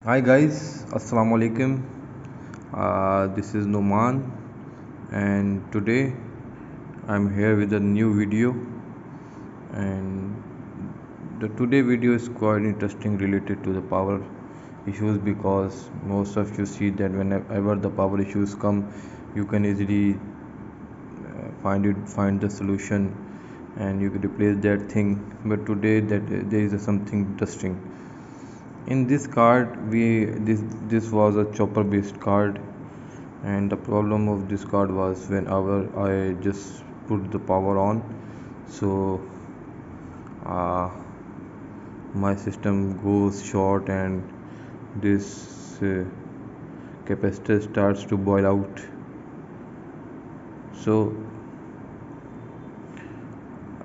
Hi guys, Assalamu alaikum. This is Numan, and today I'm here with a new video. And the today video is quite interesting related to the power issues, because most of you see that whenever the power issues come, you can easily find the solution, and you can replace that thing. But today that there is something interesting. In this card, this was a chopper based card, and the problem of this card was whenever I just put the power on, so uh, my system goes short, and this capacitor starts to boil out. So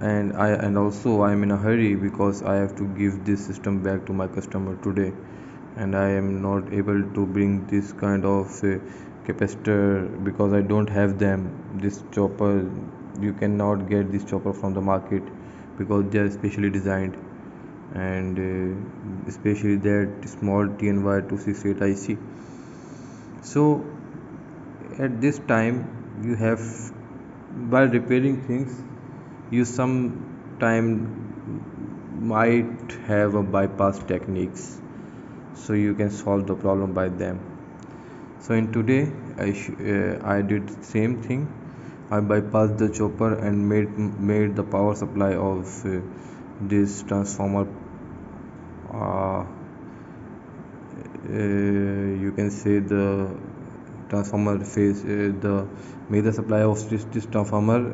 and also I'm in a hurry because I have to give this system back to my customer today, and I am not able to bring this kind of capacitor because I don't have them. This chopper, you cannot get this chopper from the market because they are specially designed, and especially that small TNY 268 IC. So at this time, you have, by repairing things, you sometime might have a bypass techniques, so you can solve the problem by them. So in today I did same thing. I bypassed the chopper and made the power supply of this transformer, uh, you can say the transformer phase, the major supply of this transformer,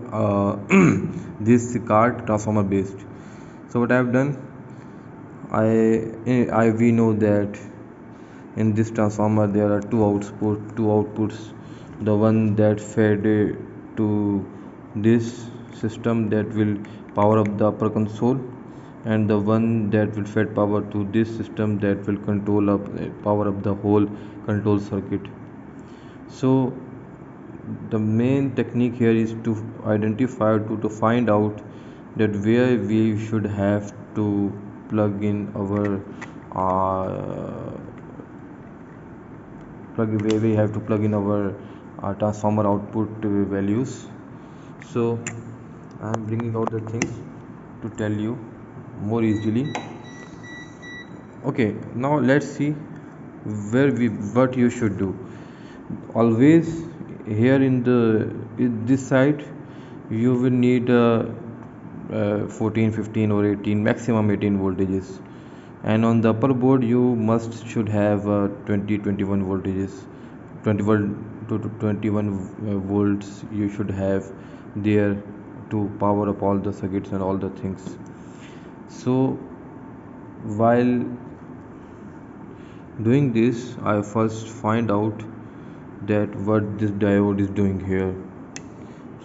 this card transformer based. So what I have done, I we know that in this transformer there are two outputs. The one that fed to this system, that will power up the upper console, and the one that will fed power to this system, that will power up the whole control circuit. So the main technique here is to identify, to find out that where we should have to plug in our where we have to plug in our transformer output values. So I am bringing out the things to tell you more easily. Okay, now let's see what you should do. Always here in this side, you will need 14, 15 or 18, maximum 18 voltages, and on the upper board you should have 20, 21 voltages. 21 to 21 volts you should have there to power up all the circuits and all the things. So while doing this, I first find out that what this diode is doing here.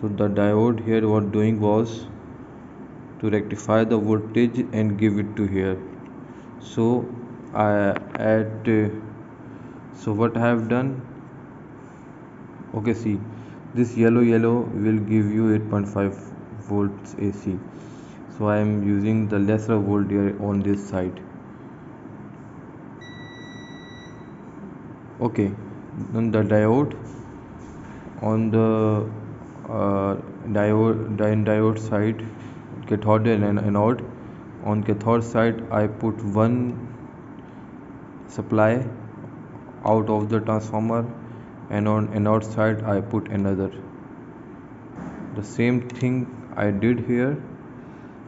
So the diode here what doing was to rectify the voltage and give it to here. So I add so what I have done, okay, see, this yellow will give you 8.5 volts AC. So I am using the lesser volt here on this side. Okay, then the diode on the diode side, cathode and anode. On cathode side I put one supply out of the transformer, and on anode side I put another. The same thing I did here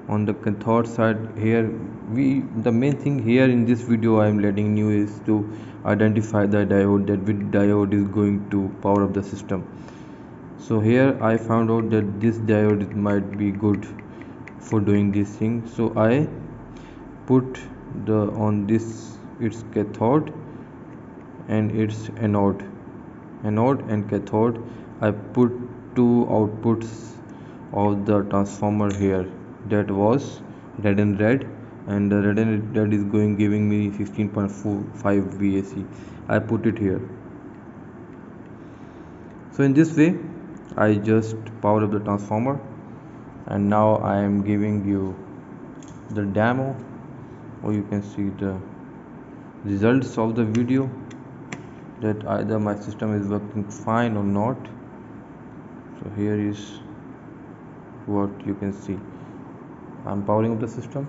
on the cathode side. Here the main thing here in this video I am letting you is to identify the diode, that which diode is going to power up the system. So here I found out that this diode might be good for doing this thing. So I put the on this its cathode and its anode and cathode, I put two outputs of the transformer here, that was red and red, and the red and red is giving me 16.45 VAC. I put it here. So in this way I just power up the transformer, and now I am giving you the demo, or you can see the results of the video, that either my system is working fine or not. So here is what you can see. I'm powering up the system.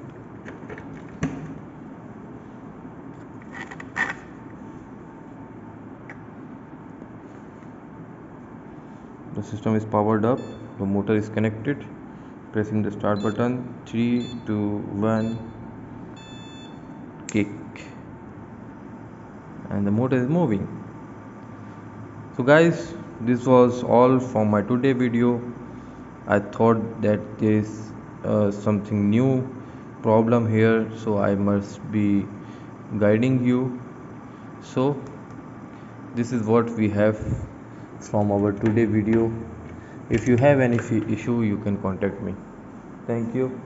The system is powered up, the motor is connected. Pressing the start button, 3 2 1, kick, and the motor is moving. So guys, this was all for my today video. I thought that there is something new problem here, so I must be guiding you. So this is what we have from our today video. If you have any issue, you can contact me. Thank you.